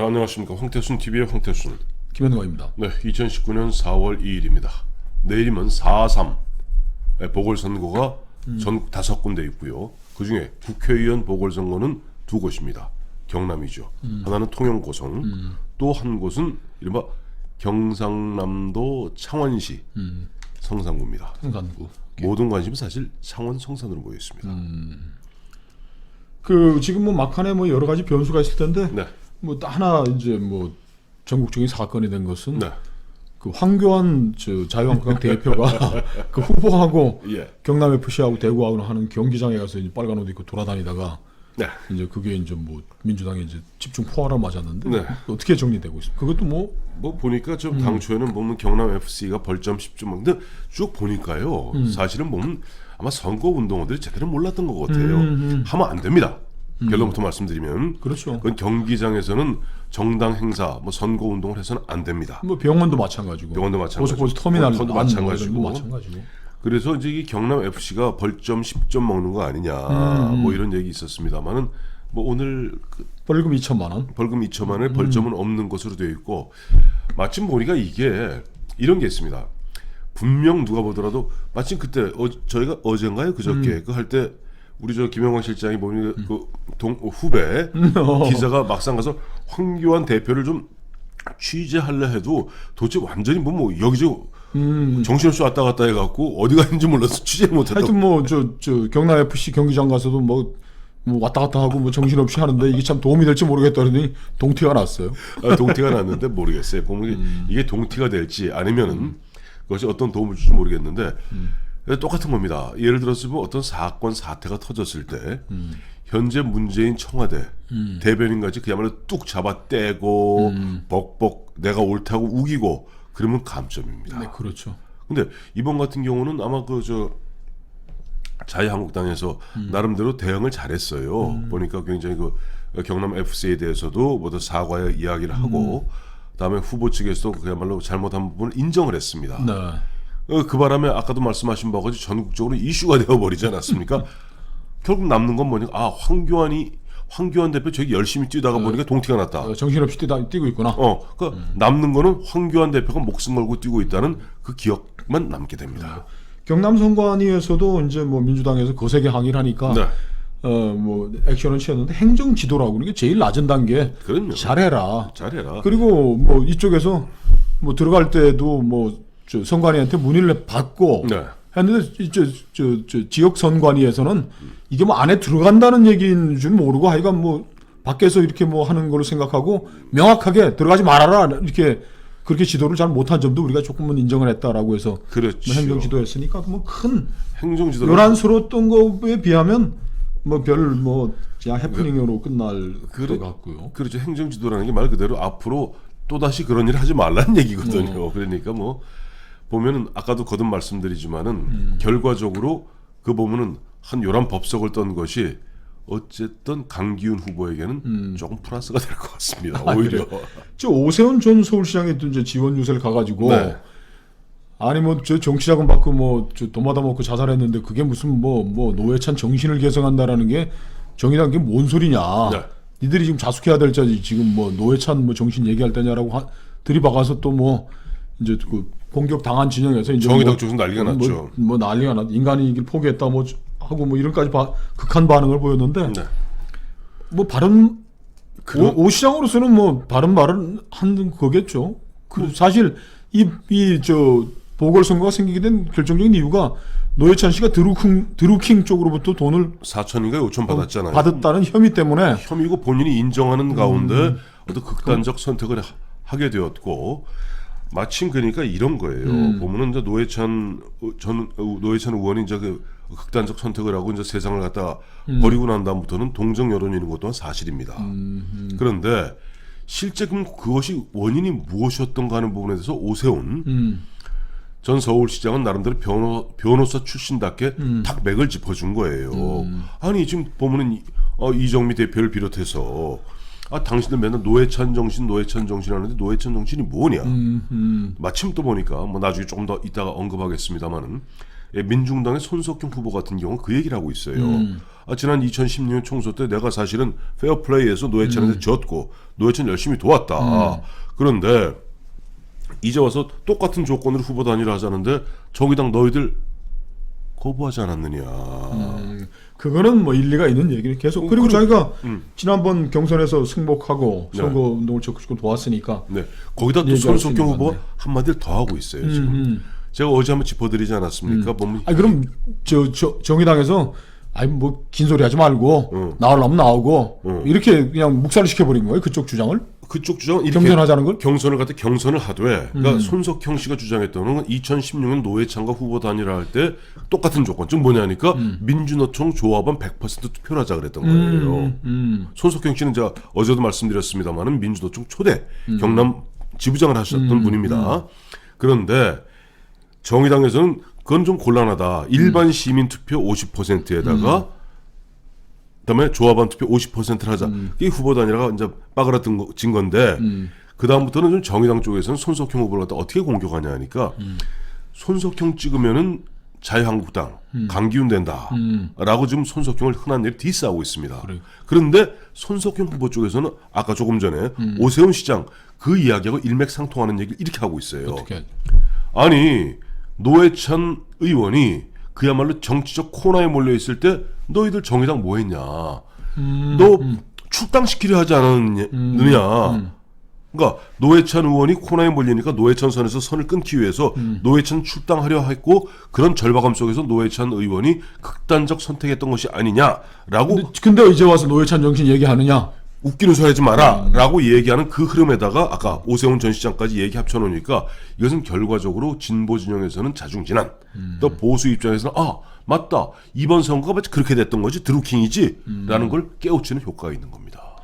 안녕하십니까. 황태순 TV의 황태순. 김현광입니다. 네, 2019년 4월 2일입니다. 내일이면 4.3 보궐선거가 전국 5군데 있고요. 그 중에 국회의원 보궐선거는 2곳입니다. 경남이죠. 하나는 통영고성, 또 한 곳은 이른바 경상남도 창원시 성산구입니다. 성산구. 모든 관심은 사실 창원 성산으로 모여 있습니다. 그 지금 뭐 막판에 뭐 여러 가지 변수가 있을 텐데 네, 뭐 하나 이제 뭐 전국적인 사건이 된 것은 네, 그 황교안 자유한국당 대표가 그 후보하고 예, 경남 FC하고 대구하고 하는 경기장에 가서 이제 빨간 옷 입고 돌아다니다가 네. 이제 그게 이제 뭐 민주당이 이제 집중 포화를 맞았는데 네. 어떻게 정리되고 있습니까? 그것도 뭐 보니까 좀 당초에는 보면 경남 FC가 벌점 10점 근데 쭉 보니까요. 사실은 보면 아마 선거 운동원들이 제대로 몰랐던 것 같아요. 하면 안 됩니다. 결론부터 말씀드리면 그렇죠. 그건 경기장에서는 정당 행사, 뭐 선거 운동을 해서는 안 됩니다. 뭐 병원도 마찬가지고 병원도 마찬가지고, 고속버스 터미널 터미널도 안 마찬가지고. 마찬가지고. 그래서 이제 이 경남 FC가 벌점 10점 먹는 거 아니냐, 뭐 이런 얘기 있었습니다만은 뭐 오늘 그 벌금 2천만 원. 벌금 2천만 원에 벌점은 없는 것으로 되어 있고, 마침 보니까 이게 이런 게 있습니다. 분명 누가 보더라도 마침 그때 저희가 어젠가요 그저께 그 할 때 우리 저 김영광 실장이 보니 그 후배 기자가 막상 가서 황교안 대표를 좀 취재하려 해도 도대체 완전히 뭐 여기저기 정신없이 왔다 갔다 해갖고 어디 갔는지 몰라서 취재를 못했다고. 하여튼 뭐 저 경남 FC 경기장 가서도 뭐 왔다 갔다 하고 뭐 정신없이 하는데 이게 참 도움이 될지 모르겠다 그러더니 동티가 났어요. 동티가 났는데 모르겠어요. 보면 이게 동티가 될지 아니면은 그것이 어떤 도움을 줄지 모르겠는데 똑같은 겁니다. 예를 들어서 뭐 어떤 사건 사태가 터졌을 때 현재 문재인 청와대 대변인까지 그야말로 뚝 잡아 떼고 벅벅 내가 옳다고 우기고 그러면 감점입니다. 네, 그렇죠. 근데 이번 같은 경우는 아마 그 자유한국당에서 나름대로 대응을 잘했어요. 보니까 굉장히 그 경남 FC에 대해서도 모두 사과의 이야기를 하고 그다음에 후보 측에서도 그야말로 잘못한 부분을 인정을 했습니다. 네. 그 바람에 아까도 말씀하신 바와 같이 전국적으로 이슈가 되어버리지 않았습니까? 결국 남는 건 뭐냐? 아, 황교안 대표 저기 열심히 뛰다가 보니까 동티가 났다. 정신없이 뛰고 있구나. 그 남는 거는 황교안 대표가 목숨 걸고 뛰고 있다는 그 기억만 남게 됩니다. 경남 선관위에서도 이제 뭐 민주당에서 거세게 항의를 하니까 네. 뭐 액션을 취했는데 행정 지도라고 그러는 게 제일 낮은 단계. 그럼요. 잘해라. 그리고 뭐 이쪽에서 뭐 들어갈 때도 뭐 선관위한테 문의를 받고 네. 했는데 저 지역 선관위에서는 이게 뭐 안에 들어간다는 얘기인 줄 모르고 하여간 뭐 밖에서 이렇게 뭐 하는 걸로 생각하고 명확하게 들어가지 말아라 이렇게 그렇게 지도를 잘 못한 점도 우리가 조금은 인정을 했다라고 해서 그렇죠. 뭐 행정 지도했으니까 뭐 큰 행정지도 요란스러웠던 거에 비하면 뭐 별 뭐 해프닝으로 끝날 것 같고요. 그렇죠. 행정지도라는 게 말 그대로 앞으로 또다시 그런 일 하지 말라는 얘기거든요. 그러니까 뭐 보면은 아까도 거듭 말씀드리지만은 결과적으로 그 보면은 한 요란 법석을 떤 것이 어쨌든 강기훈 후보에게는 조금 플러스가 될 것 같습니다. 오히려. 저 오세훈 전 서울시장이 또 이제 지원 유세를 가가지고 네. 아니 뭐 저 정치자금 받고 뭐 저 돈 받아 먹고 자살했는데 그게 무슨 뭐 노회찬 정신을 개성한다라는 게 정의당 게 뭔 소리냐? 네. 니들이 지금 자숙해야 될 자지 지금 뭐 노회찬 뭐 정신 얘기할 때냐라고 들이박아서 또 뭐 이제 그 공격 당한 진영에서 이제 정의당 쪽에서 난리가 났죠. 뭐 난리가 났. 인간이 이길 포기했다 뭐 하고 뭐 이런까지 극한 반응을 보였는데 네. 뭐 바른 오 시장으로서는 뭐 바른 말은 한 거겠죠. 사실 이 보궐선거가 생기게 된 결정적인 이유가 노회찬 씨가 드루킹 쪽으로부터 돈을 4천인가 5천 받았잖아요. 받았다는 혐의 때문에 혐의고 본인이 인정하는 가운데 어떤 극단적 선택을 하게 되었고 마침 그러니까 이런 거예요. 보면은 이제 노회찬 의원이 이제 그 극단적 선택을 하고 이제 세상을 갖다 버리고 난 다음부터는 동정 여론이 있는 것 또한 사실입니다. 그런데 실제 그럼 그것이 원인이 무엇이었던가 하는 부분에 대해서 오세훈 전 서울시장은 나름대로 변호사 출신답게 탁 맥을 짚어준 거예요. 아니 지금 보면은 이정미 대표를 비롯해서 당신들 맨날 노회찬 정신 하는데 노회찬 정신이 뭐냐? 마침 또 보니까 뭐 나중에 조금 더 이따가 언급하겠습니다만은 민중당의 손석형 후보 같은 경우 그 얘기를 하고 있어요. 지난 2016년 총선 때 내가 사실은 페어플레이에서 노회찬한테 졌고 노회찬 열심히 도왔다. 그런데 이제 와서 똑같은 조건으로 후보 단일화 하자는데 정의당 너희들 거부하지 않았느냐. 그거는 뭐 일리가 있는 얘기를 계속. 그리고 자기가 지난번 경선에서 승복하고 네. 선거 운동을 적극적으로 도왔으니까. 네. 거기다 또 얘기할 수 손석형 있는 후보가 건데. 한마디를 더 하고 있어요. 지금. 제가 어제 한번 짚어드리지 않았습니까? 보면 그럼 정의당에서 뭐 긴 소리 하지 말고 나오려면 나오고 이렇게 그냥 묵살을 시켜버린 거예요. 그쪽 주장을. 그쪽 주장 이렇게 경선하자는 걸. 경선을 갖다 경선을 하되 그러니까 손석형 씨가 주장했던 건 2016년 노회찬과 후보 단일화 할 때 똑같은 조건 즉 뭐냐니까 민주노총 조합원 100% 투표를 하자 그랬던 거예요. 손석형 씨는 제가 어제도 말씀드렸습니다만은 민주노총 초대 경남 지부장을 하셨던 분입니다. 그런데 정의당에서는 그건 좀 곤란하다. 일반 시민 투표 50%에다가 그다음에 조합원 투표 50%를 하자. 이게 후보 단일화가 이제 빠그라진 건데 그 다음부터는 좀 정의당 쪽에서는 손석형 후보를 갖다 어떻게 공격하냐 하니까 손석형 찍으면은 자유한국당 강기훈 된다라고 지금 손석형을 흔한 일이 디스하고 있습니다. 그런데 손석형 후보 쪽에서는 아까 조금 전에 오세훈 시장 그 이야기하고 일맥상통하는 얘기를 이렇게 하고 있어요. 어떻게? 아니 노회찬 의원이 그야말로 정치적 코너에 몰려 있을 때 너희들 정의당 뭐 했냐? 너 출당시키려 하지 않았느냐? 그러니까 노회찬 의원이 코너에 몰리니까 노회찬 선에서 선을 끊기 위해서 노회찬 출당하려 했고 그런 절박함 속에서 노회찬 의원이 극단적 선택했던 것이 아니냐라고 근데 이제 와서 노회찬 정신 얘기하느냐? 웃기는 소리 하지 마라 라고 얘기하는 그 흐름에다가 아까 오세훈 전 시장까지 얘기 합쳐놓으니까 이것은 결과적으로 진보 진영에서는 자중진한 또 보수 입장에서는 맞다 이번 선거가 마치 그렇게 됐던 거지 드루킹이지 라는 걸 깨우치는 효과가 있는 겁니다.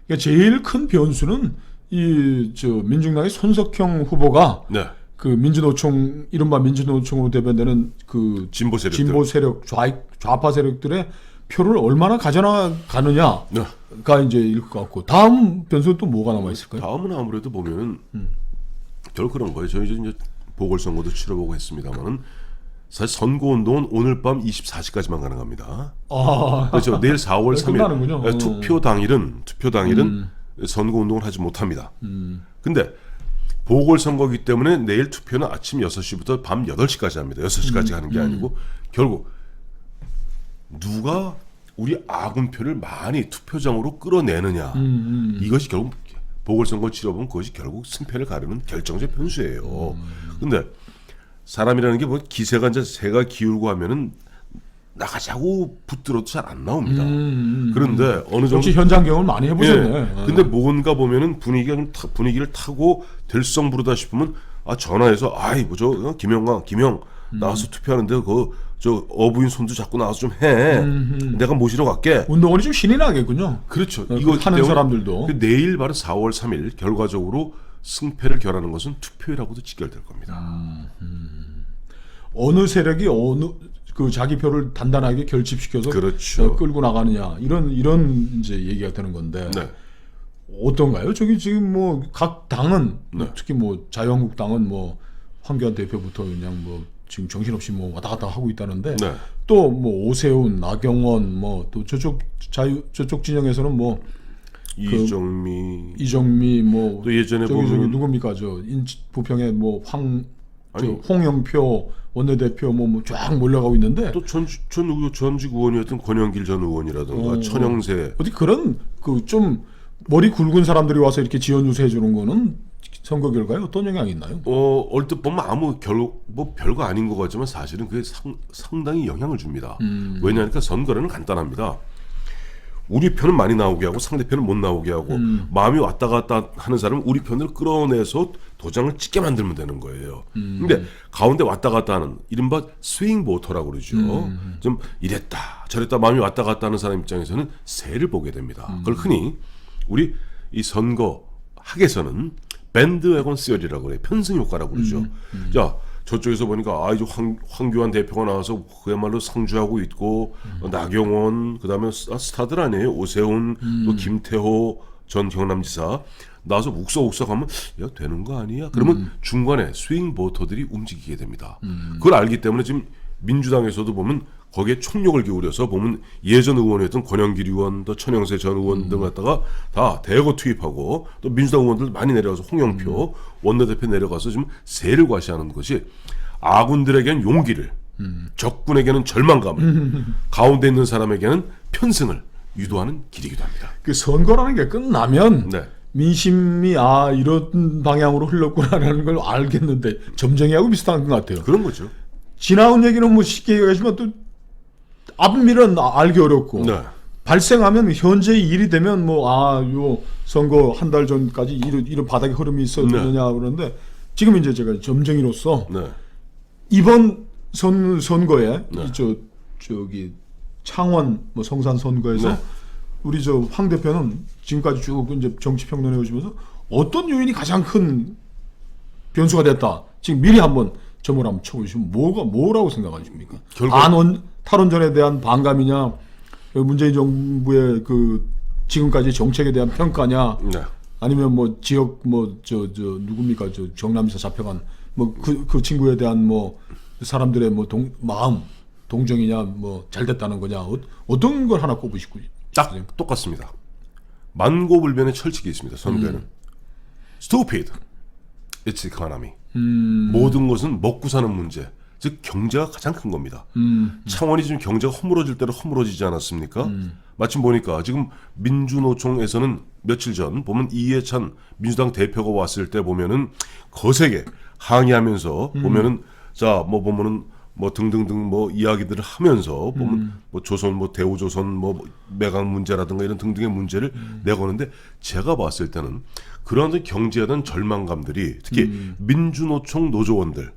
그러니까 제일 큰 변수는 민중당의 손석형 후보가 네. 그 민주노총 이른바 민주노총으로 대변되는 그 진보 세력들. 진보 세력 좌파 세력들의 표를 얼마나 가져나가느냐가 네. 이제 일 것 같고 다음 변수는 또 뭐가 남아 있을까요? 다음은 아무래도 보면은 결국 그런 거예요. 저희 이제 보궐선거도 치러보고 했습니다만은 사실 선거운동은 오늘 밤 24시까지만 가능합니다. 그렇죠. 내일 4월 3일 끝나는군요. 투표 당일은 선거운동을 하지 못합니다. 근데 보궐선거이기 때문에 내일 투표는 아침 6시부터 밤 8시까지 합니다. 6시까지 하는 게 아니고 결국 누가 우리 아군표를 많이 투표장으로 끌어내느냐 이것이 결국 보궐선거를 치러보면 그것이 결국 승패를 가르는 결정적 변수예요. 근데 사람이라는 게 뭐 기세가 이제 새가 기울고 하면은 나가자고 붙들어도 잘 안 나옵니다. 그런데 어느 정도 역시 현장 경험을 많이 해보셨네. 예. 근데 뭔가 보면은 분위기가 좀 분위기를 타고 될성 부르다 싶으면 전화해서 뭐저 김영 나와서 투표하는데 저 어부인 손도 잡고 나와서 좀 해. 내가 모시러 갈게. 운동원이 좀 신이 나겠군요. 그렇죠. 이거 하는 사람들도. 내일 바로 4월 3일 결과적으로 승패를 결하는 것은 투표라고도 직결될 겁니다. 어느 세력이 그 자기 표를 단단하게 결집시켜서 그렇죠. 끌고 나가느냐 이런 이제 얘기가 되는 건데 네. 어떤가요? 저기 지금 뭐 각 당은 네. 특히 뭐 자유한국당은 뭐 황교안 대표부터 그냥 뭐 지금 정신없이 뭐 왔다 갔다 하고 있다는데 네. 또 뭐 오세훈, 나경원 뭐 또 저쪽 진영에서는 뭐 이정미 뭐 또 예전에 저기 보면 누굽니까 부평에 뭐 홍영표 원내대표 뭐 쫙 몰려가고 있는데 또 전직 의원이었던 권영길 전 의원이라든가 천영세 어디 그런 그 좀 머리 굵은 사람들이 와서 이렇게 지원 유세해 주는 거는 선거 결과에 어떤 영향이 있나요? 얼핏 보면 뭐 별거 아닌 것 같지만 사실은 그게 상당히 영향을 줍니다. 왜냐하니까 선거는 간단합니다. 우리 편은 많이 나오게 하고 상대편은 못 나오게 하고 마음이 왔다 갔다 하는 사람은 우리 편을 끌어내서 도장을 찍게 만들면 되는 거예요. 근데 가운데 왔다 갔다 하는 이른바 스윙 보터라고 그러죠. 좀 이랬다 저랬다 마음이 왔다 갔다 하는 사람 입장에서는 새를 보게 됩니다. 그걸 흔히 우리 이 선거 학에서는 밴드웨건 시어리라고 그래요. 편승 효과라고 그러죠. 자, 저쪽에서 보니까 이제 황교안 대표가 나와서 그야말로 상주하고 있고 나경원 그다음에 스타들 아니에요. 오세훈 또 김태호 전 경남지사 나와서 욱석욱석하면 야 되는 거 아니야? 그러면 중간에 스윙 보터들이 움직이게 됩니다. 그걸 알기 때문에 지금 민주당에서도 보면 거기에 총력을 기울여서 보면 예전 의원이었던 권영길 의원, 또 천영세 전 의원 등 갖다가 다 대거 투입하고 또 민주당 의원들 많이 내려가서 홍영표 원내대표 내려가서 지금 세를 과시하는 것이 아군들에게는 용기를, 적군에게는 절망감을, 가운데 있는 사람에게는 편승을 유도하는 길이기도 합니다. 그 선거라는 게 끝나면 네. 민심이 이런 방향으로 흘렀구나라는 걸 알겠는데 점쟁이하고 비슷한 것 같아요. 그런 거죠. 지나온 얘기는 뭐 쉽게 얘기하지만 또 앞밀은 알기 어렵고 네. 발생하면 현재 일이 되면 요 선거 한 달 전까지 이런 바닥의 흐름이 있었느냐 그러는데 지금 이제 제가 점쟁이로서 네. 이번 선거에 네. 저기 창원 성산 선거에서 네. 우리 황 대표는 지금까지 쭉 이제 정치 평론해 오시면서 어떤 요인이 가장 큰 변수가 됐다. 지금 미리 한번 점을 한번 쳐보시면 뭐라고 생각하십니까? 탈원전에 대한 반감이냐, 문재인 정부의 그 지금까지 정책에 대한 평가냐, 네. 아니면 지역 누굽니까 경남에서 잡혀간 그 친구에 대한 사람들의 마음 동정이냐 잘 됐다는 거냐 어떤 걸 하나 꼽으시고 딱 똑같습니다. 만고불변의 철칙이 있습니다. 선거에는 stupid, it's economy. 모든 것은 먹고 사는 문제, 즉 경제가 가장 큰 겁니다. 창원이 지금 경제가 허물어질 대로 허물어지지 않았습니까? 마침 보니까 지금 민주노총에서는 며칠 전 보면 이해찬 민주당 대표가 왔을 때 보면은 거세게 항의하면서 보면은 보면은 등등등 이야기들을 하면서 보면 조선 대우조선 매각 문제라든가 이런 등등의 문제를 내거는데 제가 봤을 때는 그런 경제에 대한 절망감들이 특히 민주노총 노조원들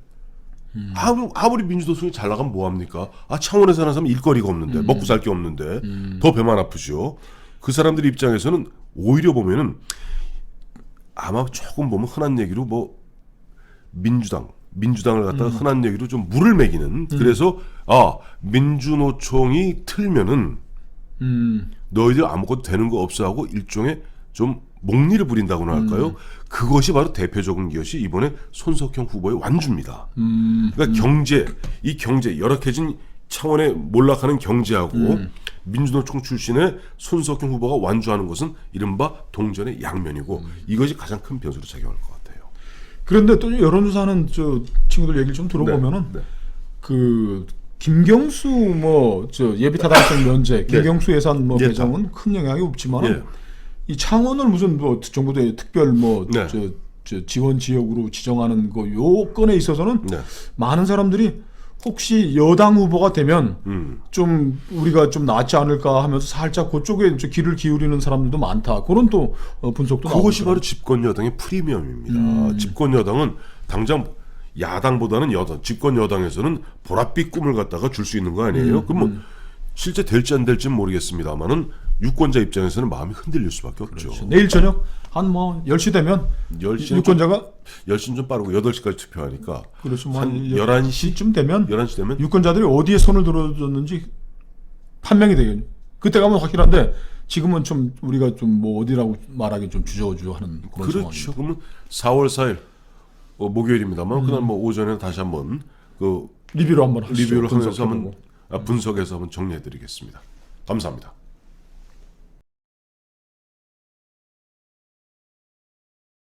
아무리 민주노총이 잘 나가면 뭐합니까? 창원에 사는 사람 일거리가 없는데 먹고 살 게 없는데 더 배만 아프죠. 그 사람들 입장에서는 오히려 보면은 아마 조금 보면 흔한 얘기로 민주당을 갖다가 흔한 얘기로 좀 물을 매기는 그래서 민주노총이 틀면은 너희들 아무것도 되는 거 없어 하고 일종의 좀 목리를 부린다고나 할까요? 그것이 바로 대표적인 것이 이번에 손석형 후보의 완주입니다. 그러니까 이 경제 열악해진 창원에 몰락하는 경제하고 민주노총 출신의 손석형 후보가 완주하는 것은 이른바 동전의 양면이고 이것이 가장 큰 변수로 작용할 것 같아요. 그런데 또 여론조사하는 친구들 얘기를 좀 들어보면은 네. 그 김경수 예비타당성 면제, 김경수 예산 배정은 큰 영향이 없지만 이 창원을 무슨 정부의 특별 지원 지역으로 지정하는 요 건에 있어서는 많은 사람들이 혹시 여당 후보가 되면 좀 우리가 좀 낫지 않을까 하면서 살짝 그쪽에 귀를 기울이는 사람들도 많다. 그런 또 분석도 나오고. 그것이 바로 집권 여당의 프리미엄입니다. 집권 여당은 당장 야당보다는 집권 여당에서는 보랏빛 꿈을 갖다가 줄 수 있는 거 아니에요? 그럼 실제 될지 안 될지는 모르겠습니다만은 유권자 입장에서는 마음이 흔들릴 수밖에 없죠. 그렇죠. 내일 저녁 한 10시 되면 10시는 유권자가 10시는 좀 빠르고 8시까지 투표하니까 그렇죠. 한 11시쯤 되면 11시 되면 유권자들이 어디에 손을 들어줬는지 판명이 되겠죠. 그때 가면 확실한데 지금은 좀 우리가 좀 어디라고 말하기 좀 주저주저하는 그런 그렇죠. 상황입니다. 그러면 4월 4일 목요일입니다만 그날 오전에 다시 한번 리뷰를 한번 하시죠. 리뷰를 하면서 한번 분석해서 한번 정리해드리겠습니다. 감사합니다.